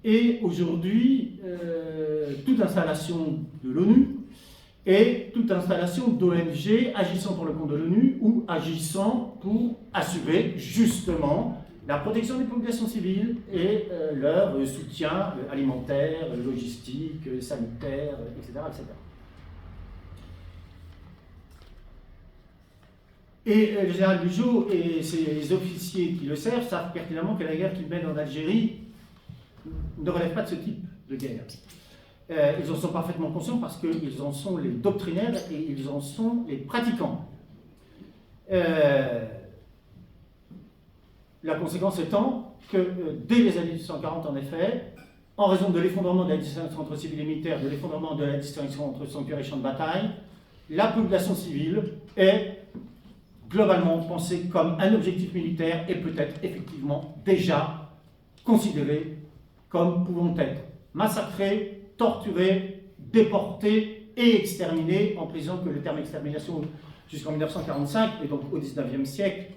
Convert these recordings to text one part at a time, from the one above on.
Et aujourd'hui, toute installation de l'ONU et toute installation d'ONG agissant pour le compte de l'ONU ou agissant pour assurer justement la protection des populations civiles et leur soutien alimentaire, logistique, sanitaire, etc., etc. Et le général Bugeaud et ses officiers qui le servent savent pertinemment que la guerre qu'il mène en Algérie ne relève pas de ce type de guerre. Ils en sont parfaitement conscients parce qu'ils en sont les doctrinaires et ils en sont les pratiquants. La conséquence étant que dès les années 1840, en effet, en raison de l'effondrement de la distinction entre civils et militaires, de l'effondrement de la distinction entre sanctuaires et champs de bataille, la population civile est globalement pensée comme un objectif militaire et peut-être effectivement déjà considérée comme pouvant être massacrée, torturée, déportée et exterminée, en précisant que le terme extermination jusqu'en 1945, et donc au XIXe siècle,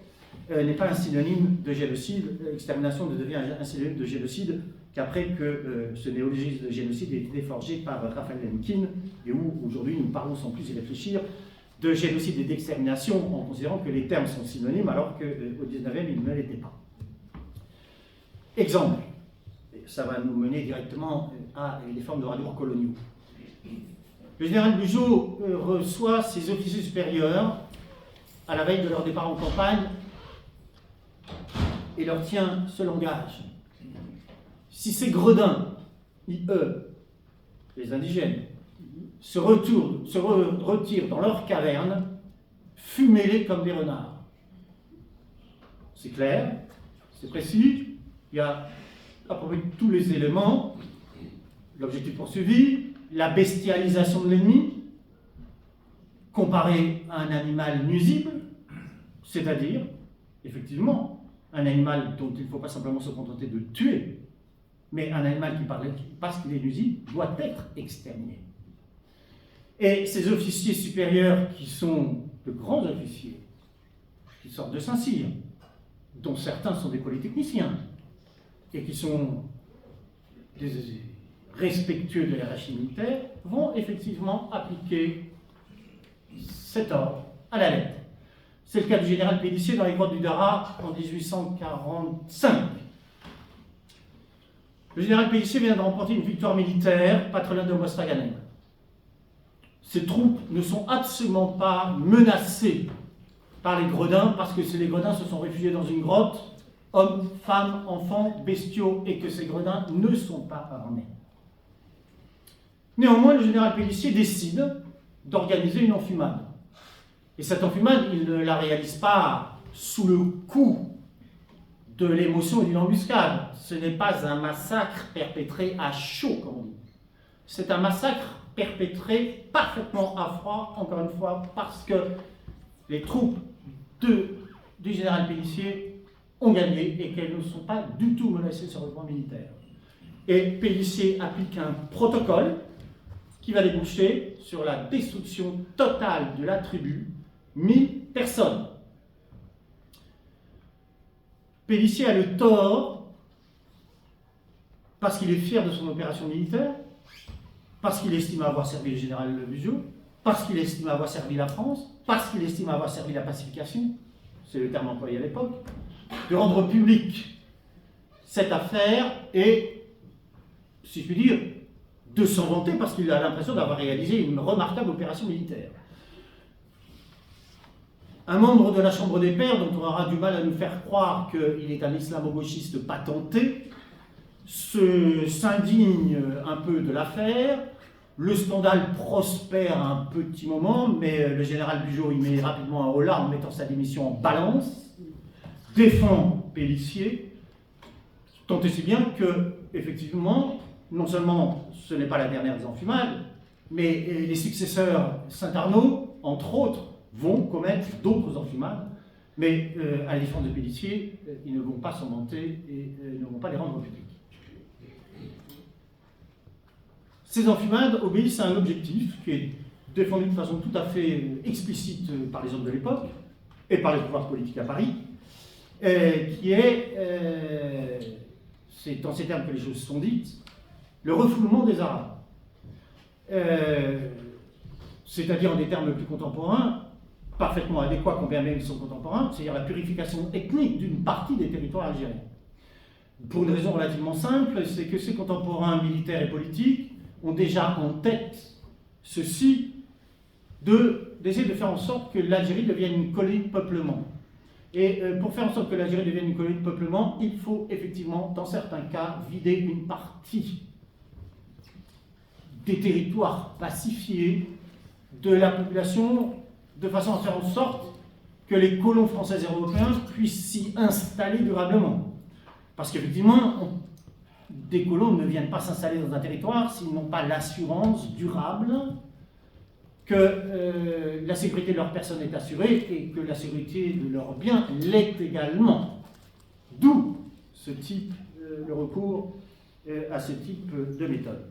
n'est pas un synonyme de génocide. Extermination ne devient un synonyme de génocide qu'après que ce néologisme de génocide ait été forgé par Raphaël Lemkin, et où aujourd'hui nous parlons sans plus y réfléchir de génocide et d'extermination en considérant que les termes sont synonymes alors qu'au XIXe ils ne l'étaient pas. Exemple, ça va nous mener directement à les formes de radios coloniaux. Le général Bugeaud reçoit ses officiers supérieurs à la veille de leur départ en campagne et leur tient ce langage. Si ces gredins, les indigènes, se retirent dans leur caverne, fumez-les comme des renards. C'est clair, c'est précis, il y a à peu près tous les éléments, l'objectif poursuivi, la bestialisation de l'ennemi, comparé à un animal nuisible, c'est-à-dire, effectivement, un animal dont il ne faut pas simplement se contenter de tuer, mais un animal qui, parce qu'il est nuisible, doit être exterminé. Et ces officiers supérieurs, qui sont de grands officiers, qui sortent de Saint-Cyr, dont certains sont des polytechniciens, et qui sont des respectueux de la hiérarchie militaire, vont effectivement appliquer cet ordre à la lettre. C'est le cas du général Pélissier dans les grottes du Dara en 1845. Le général Pélissier vient de remporter une victoire militaire, patronale de Mostaganem. Ces troupes ne sont absolument pas menacées par les gredins, parce que les gredins se sont réfugiés dans une grotte, hommes, femmes, enfants, bestiaux, et que ces gredins ne sont pas armés. Néanmoins, le général Pélissier décide d'organiser une enfumade. Et cette enfumade, il ne la réalise pas sous le coup de l'émotion et d'une embuscade. Ce n'est pas un massacre perpétré à chaud, comme on dit. C'est un massacre perpétré parfaitement à froid, encore une fois, parce que les troupes du général Pélissier ont gagné et qu'elles ne sont pas du tout menacées sur le plan militaire. Et Pélissier applique un protocole qui va déboucher sur la destruction totale de la tribu, 1000 personnes. Pélissier a le tort parce qu'il est fier de son opération militaire, parce qu'il estime avoir servi le général Bugeaud, parce qu'il estime avoir servi la France, parce qu'il estime avoir servi la pacification, c'est le terme employé à l'époque, de rendre public cette affaire et, si je puis dire, de s'en vanter parce qu'il a l'impression d'avoir réalisé une remarquable opération militaire. Un membre de la Chambre des Pairs, dont on aura du mal à nous faire croire qu'il est un islamo-gauchiste patenté, s'indigne un peu de l'affaire. Le scandale prospère un petit moment, mais le général Bugeaud y met rapidement un holà en mettant sa démission en balance, défend Pélissier, tant et si bien que, effectivement, non seulement ce n'est pas la dernière des enfumades, mais les successeurs Saint-Arnaud, entre autres, vont commettre d'autres enfumades, mais à la différence de Pélissier, ils ne vont pas s'en vanter et ne vont pas les rendre publiques. Ces enfumades obéissent à un objectif qui est défendu de façon tout à fait explicite par les hommes de l'époque et par les pouvoirs politiques à Paris, qui est c'est dans ces termes que les choses sont dites, le refoulement des Arabes. C'est-à-dire en des termes plus contemporains, parfaitement adéquats quand bien même ils sont contemporains, c'est-à-dire la purification ethnique d'une partie des territoires algériens. Pour une raison relativement simple, c'est que ces contemporains militaires et politiques ont déjà en tête ceci d'essayer de faire en sorte que l'Algérie devienne une colonie de peuplement. Et pour faire en sorte que l'Algérie devienne une colonie de peuplement, il faut effectivement, dans certains cas, vider une partie des territoires pacifiés de la population, de façon à faire en sorte que les colons français et européens puissent s'y installer durablement. Parce qu'effectivement, des colons ne viennent pas s'installer dans un territoire s'ils n'ont pas l'assurance durable que la sécurité de leur personne est assurée et que la sécurité de leurs biens l'est également. D'où le recours à ce type de méthode.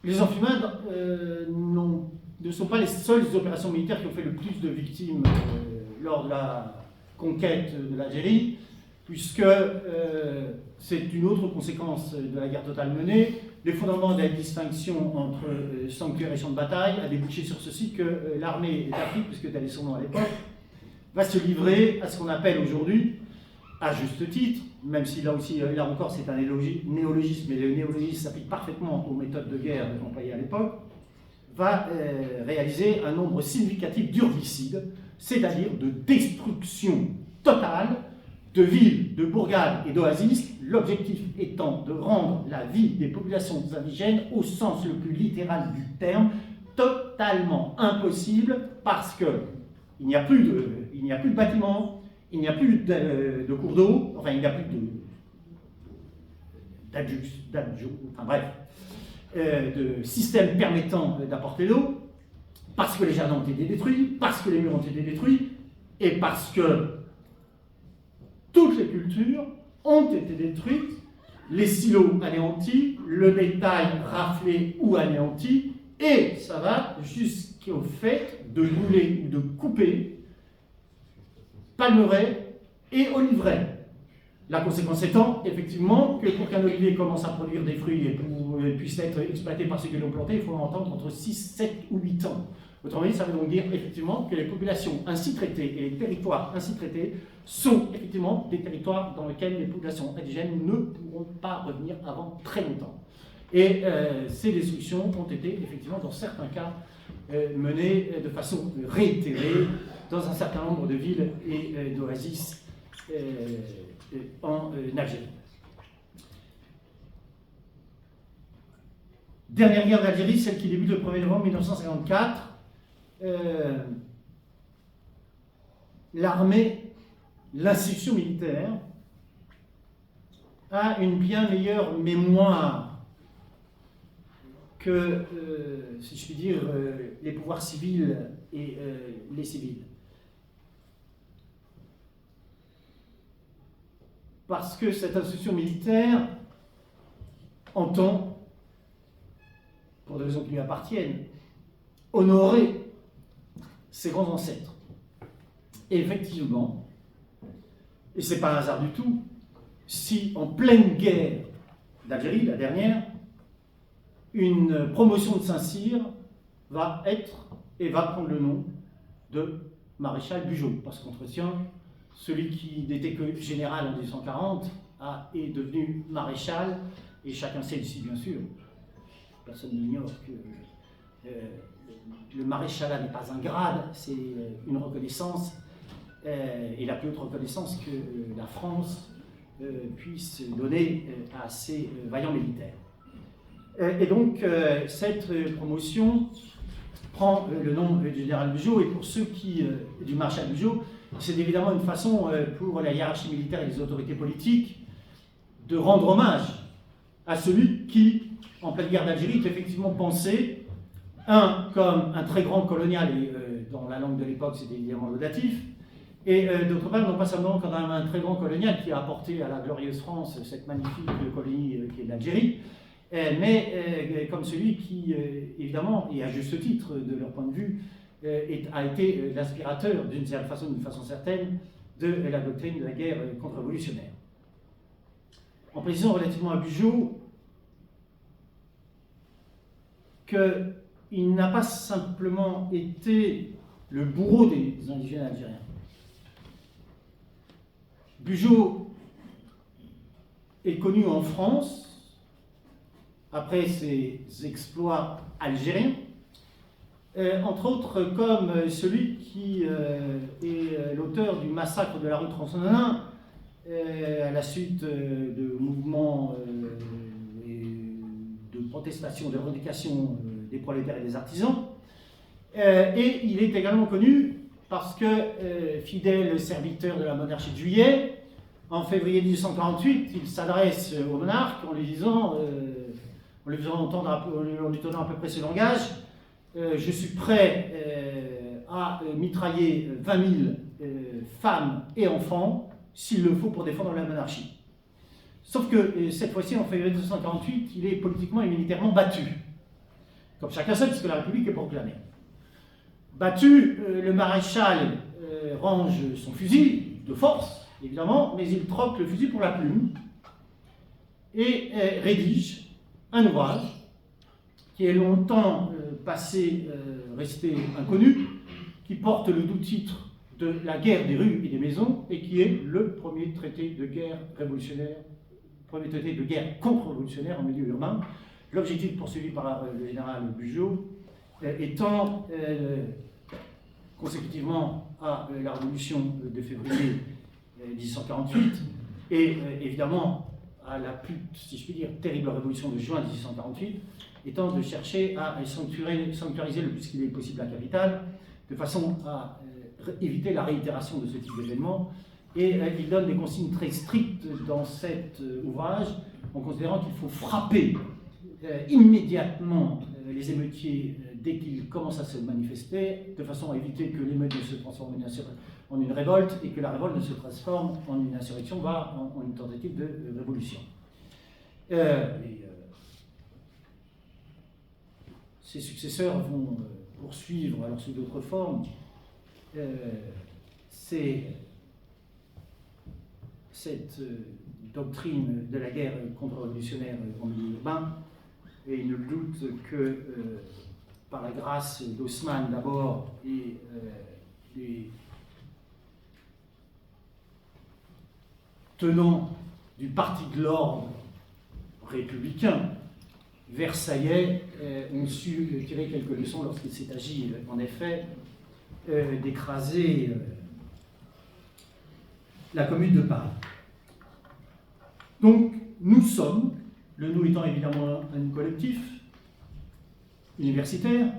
Les enfumades ne sont pas les seules opérations militaires qui ont fait le plus de victimes lors de la conquête de l'Algérie, puisque c'est une autre conséquence de la guerre totale menée. L'effondrement de la distinction entre sanctuaire et champ de bataille a débouché sur ceci que l'armée d'Afrique, puisque tel est son nom à l'époque, va se livrer à ce qu'on appelle aujourd'hui, à juste titre, même si là aussi, là encore, c'est un néologisme, mais le néologisme s'applique parfaitement aux méthodes de guerre employées à l'époque, va réaliser un nombre significatif d'urbicides, c'est-à-dire de destruction totale de villes, de bourgades et d'oasis, l'objectif étant de rendre la vie des populations indigènes, au sens le plus littéral du terme, totalement impossible parce qu'il n'y a plus de bâtiments, il n'y a plus de cours d'eau, enfin il n'y a plus de système permettant d'apporter l'eau, parce que les jardins ont été détruits, parce que les murs ont été détruits, et parce que toutes les cultures ont été détruites, les silos anéantis, le bétail raflé ou anéanti, et ça va jusqu'au fait de brûler ou de couper palmeraies et oliveraies. La conséquence étant, effectivement, que pour qu'un olivier commence à produire des fruits et puisse être exploité par ceux qui l'ont planté, il faut en entendre entre 6, 7 ou 8 ans. Autrement dit, ça veut donc dire effectivement que les populations ainsi traitées et les territoires ainsi traités sont effectivement des territoires dans lesquels les populations indigènes ne pourront pas revenir avant très longtemps. Et ces destructions ont été effectivement dans certains cas menées de façon réitérée dans un certain nombre de villes et d'oasis en Algérie. Dernière guerre d'Algérie, celle qui débute le 1er novembre 1954. L'armée, l'institution militaire, a une bien meilleure mémoire que, si je puis dire, les pouvoirs civils et les civils. Parce que cette institution militaire entend, pour des raisons qui lui appartiennent, honorer ses grands ancêtres. Et effectivement, et ce n'est pas un hasard du tout, si en pleine guerre d'Algérie, la dernière, une promotion de Saint-Cyr va être et va prendre le nom de maréchal Bugeaud, parce qu'entretien, celui qui n'était que général en 1840 est devenu maréchal, et chacun sait ici bien sûr, personne n'ignore que le maréchalat n'est pas un grade, c'est une reconnaissance, et la plus haute reconnaissance que la France puisse donner à ses vaillants militaires. Et donc, cette promotion prend le nom du général Bugeaud, et pour ceux du maréchal Bugeaud, c'est évidemment une façon pour la hiérarchie militaire et les autorités politiques de rendre hommage à celui qui, en pleine guerre d'Algérie, est effectivement pensé, comme un très grand colonial, et dans la langue de l'époque c'était évidemment laudatif, et d'autre part, non pas seulement comme un très grand colonial qui a apporté à la glorieuse France cette magnifique colonie qui est l'Algérie, mais comme celui qui, évidemment, et à juste titre de leur point de vue, a été l'inspirateur d'une façon certaine, de la doctrine de la guerre contre-révolutionnaire. En précisant relativement à Bugeaud qu'il n'a pas simplement été le bourreau des indigènes algériens. Bugeaud est connu en France, après ses exploits algériens, entre autres comme celui qui est l'auteur du massacre de la rue Tronçonneau à la suite de mouvements et de protestations, de revendications des prolétaires et des artisans. Et il est également connu parce que, fidèle serviteur de la monarchie de Juillet, en février 1848, il s'adresse au monarque en lui disant, en lui faisant entendre, en lui donnant à peu près ce langage, je suis prêt à mitrailler 20 000 femmes et enfants, s'il le faut, pour défendre la monarchie. Sauf que cette fois-ci, en février 1848, il est politiquement et militairement battu. Comme chacun sait, puisque la République est proclamée. Battu, le maréchal range son fusil, de force, évidemment, mais il troque le fusil pour la plume et rédige un ouvrage qui est longtemps resté inconnu, qui porte le doux titre de la guerre des rues et des maisons, et qui est le premier traité de guerre révolutionnaire, premier traité de guerre contre-révolutionnaire en milieu urbain. L'objectif poursuivi par le général Bugeaud étant, consécutivement à la révolution de février 1848, et évidemment à la plus, si je puis dire, terrible révolution de juin 1848, étant de chercher à sanctuariser le plus qu'il est possible la capitale, de façon à éviter la réitération de ce type d'événement. Et il donne des consignes très strictes dans cet ouvrage, en considérant qu'il faut frapper immédiatement les émeutiers dès qu'ils commencent à se manifester, de façon à éviter que l'émeute ne se transforme en une révolte et que la révolte ne se transforme en une insurrection, voire en une tentative de révolution. Ses successeurs vont poursuivre, alors sous d'autres formes, cette doctrine de la guerre contre-révolutionnaire en milieu urbain, et il ne doute que par la grâce d'Haussmann d'abord et des tenants du parti de l'ordre républicain versaillais ont su tirer quelques leçons lorsqu'il s'est agi, en effet, d'écraser la Commune de Paris. Donc, nous sommes, le nous étant évidemment un collectif universitaire,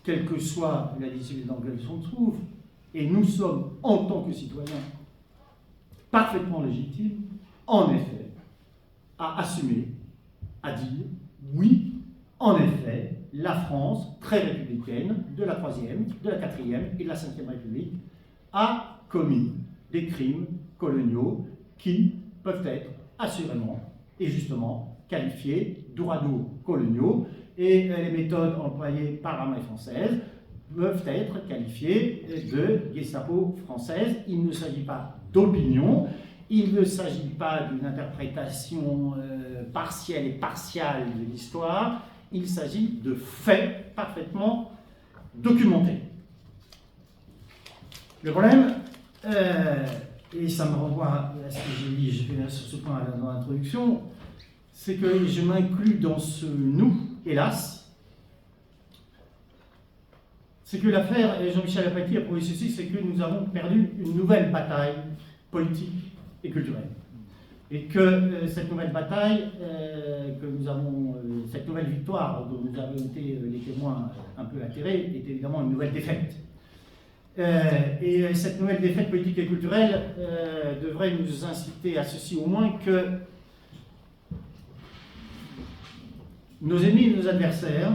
quelle que soit la discipline dans laquelle on se trouve, et nous sommes, en tant que citoyens, parfaitement légitimes, en effet, à assumer, à dire, oui, en effet, la France, très républicaine, de la 3e, de la 4e et de la 5e République, a commis des crimes coloniaux qui peuvent être assurément et justement qualifiés d'ourado-coloniaux, et les méthodes employées par l'armée française peuvent être qualifiées de Gestapo française. Il ne s'agit pas d'opinion, il ne s'agit pas d'une interprétation partielle et partiale de l'histoire, il s'agit de faits parfaitement documentés. Le problème, et ça me renvoie à ce que j'ai dit sur ce point dans l'introduction, c'est que je m'inclus dans ce nous, hélas. C'est que l'affaire Jean-Michel Apathy a prouvé ceci, c'est que nous avons perdu une nouvelle bataille politique et culturelle. Et que cette nouvelle bataille, cette nouvelle victoire dont nous avons été les témoins un peu atterrés, est évidemment une nouvelle défaite. Et cette nouvelle défaite politique et culturelle devrait nous inciter à ceci, au moins que nos ennemis et nos adversaires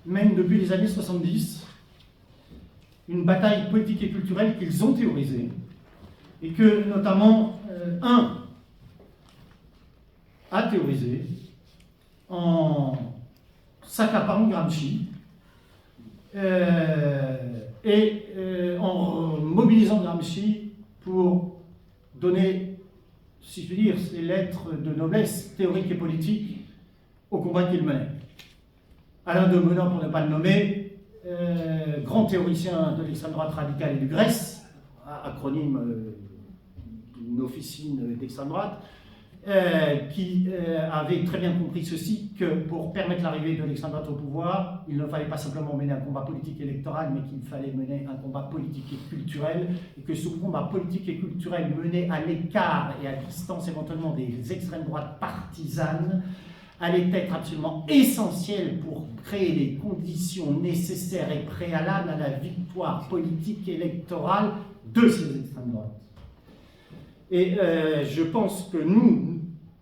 mènent depuis les années 70 une bataille politique et culturelle qu'ils ont théorisée, et que notamment un a théorisé en s'accaparant Gramsci et en mobilisant Gramsci pour donner, si je puis dire, ses lettres de noblesse théorique et politique au combat qu'il menait. Alain de Menin, pour ne pas le nommer, grand théoricien de l'extrême droite radicale et du Grèce, acronyme d'une officine d'extrême droite, qui avait très bien compris ceci, que pour permettre l'arrivée de l'extrême droite au pouvoir, il ne fallait pas simplement mener un combat politique électoral, mais qu'il fallait mener un combat politique et culturel, et que ce combat politique et culturel mené à l'écart et à distance éventuellement des extrêmes droites partisanes allait être absolument essentiel pour créer les conditions nécessaires et préalables à la victoire politique électorale de ces extrêmes droites. Et je pense que nous,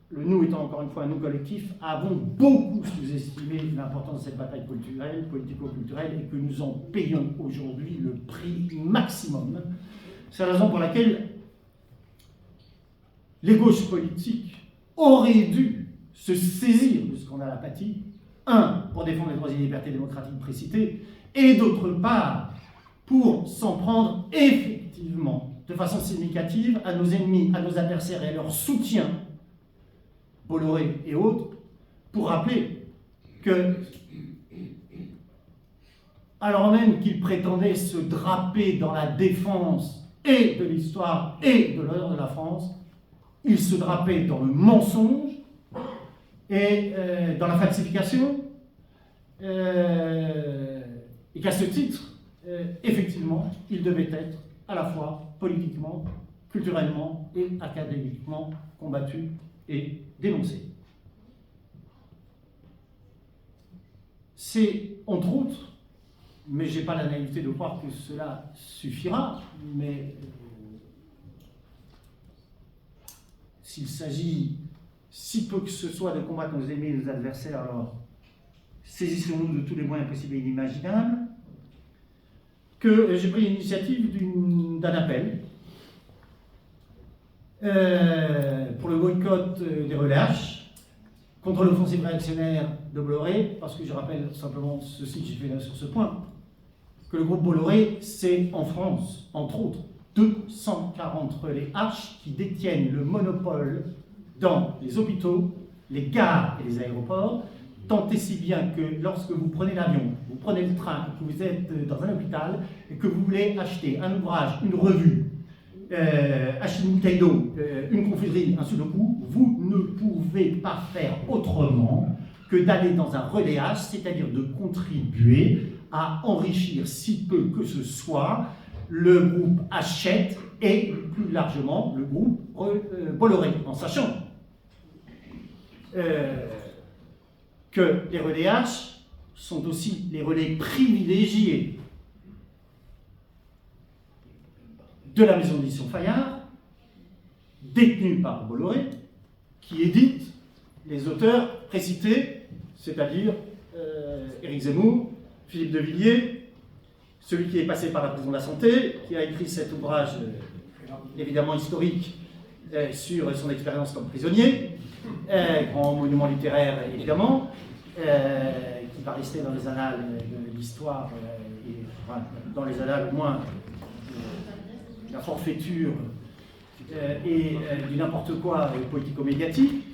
le nous étant encore une fois un nous collectif, avons beaucoup sous-estimé l'importance de cette bataille culturelle, politico-culturelle, et que nous en payons aujourd'hui le prix maximum. C'est la raison pour laquelle les gauches politiques auraient dû se saisir de ce scandale apathie, un, pour défendre les droits et libertés démocratiques précités, et d'autre part, pour s'en prendre effectivement, de façon significative, à nos ennemis, à nos adversaires et à leur soutien, Bolloré et autres, pour rappeler que, alors même qu'ils prétendaient se draper dans la défense et de l'histoire et de l'honneur de la France, ils se drapaient dans le mensonge et dans la falsification, et qu'à ce titre, effectivement, ils devaient être à la fois politiquement, culturellement et académiquement combattus et dénoncés. C'est, entre autres, mais je n'ai pas la naïveté de croire que cela suffira, mais s'il s'agit si peu que ce soit de combattre nos ennemis et nos adversaires, alors saisissons-nous de tous les moyens possibles et inimaginables, que j'ai pris l'initiative d'un appel pour le boycott des relâches contre l'offensive réactionnaire de Bolloré, parce que je rappelle simplement ceci que j'ai fait là sur ce point, que le groupe Bolloré, c'est en France, entre autres, 240 relais H qui détiennent le monopole dans les hôpitaux, les gares et les aéroports, tant et si bien que lorsque vous prenez l'avion, vous prenez le train, que vous êtes dans un hôpital et que vous voulez acheter un ouvrage, une revue, acheter une bouteille d'eau, une confiserie, un sudoku, vous ne pouvez pas faire autrement que d'aller dans un relais H, c'est-à-dire de contribuer à enrichir si peu que ce soit le groupe Hachette et plus largement le groupe Bolloré, en sachant que les relais H sont aussi les relais privilégiés de la maison d'édition Fayard, détenue par Bolloré, qui édite les auteurs précités, c'est-à-dire Éric Zemmour, Philippe de Villiers, celui qui est passé par la prison de la santé, qui a écrit cet ouvrage évidemment historique sur son expérience comme prisonnier, grand monument littéraire évidemment, qui va rester dans les annales de l'histoire, dans les annales au moins de la forfaiture et du n'importe quoi politico-médiatique.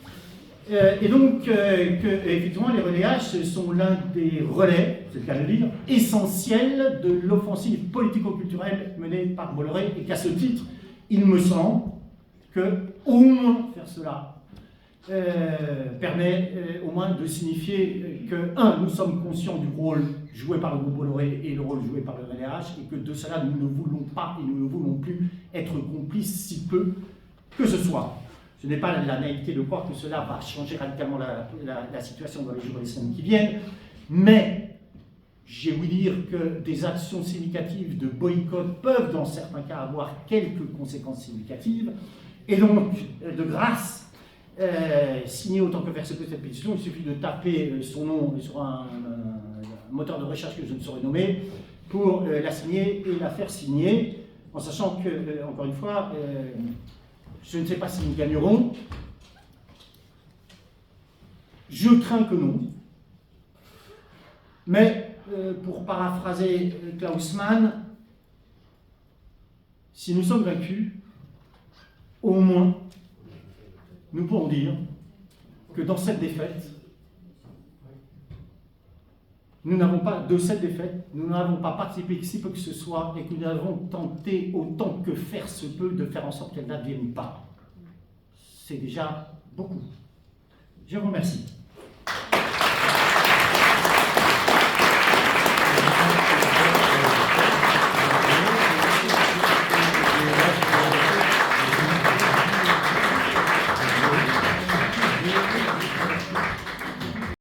Et donc, effectivement, les relais H sont l'un des relais, c'est le cas de le dire, essentiels de l'offensive politico-culturelle menée par Bolloré, et qu'à ce titre, il me semble que, au moins, faire cela permet au moins de signifier que, un, nous sommes conscients du rôle joué par le groupe Bolloré et le rôle joué par le relais H, et que de cela, nous ne voulons pas et nous ne voulons plus être complices si peu que ce soit. Je n'ai pas la naïveté de croire que cela va changer radicalement la situation dans les jours et les semaines qui viennent, mais j'ai ouï dire que des actions significatives de boycott peuvent, dans certains cas, avoir quelques conséquences significatives, et donc, de grâce, signer autant que faire se peut cette pétition, il suffit de taper son nom sur un moteur de recherche que je ne saurais nommer, pour la signer et la faire signer, en sachant que, encore une fois, je ne sais pas si nous gagnerons. Je crains que non. Mais, pour paraphraser Klaus Mann, Si nous sommes vaincus, au moins, nous pourrons dire que dans cette défaite, nous n'avons pas, de cette défaite, nous n'avons pas participé si peu que ce soit et que nous avons tenté autant que faire se peut de faire en sorte qu'elle n'advienne pas. C'est déjà beaucoup. Je vous remercie.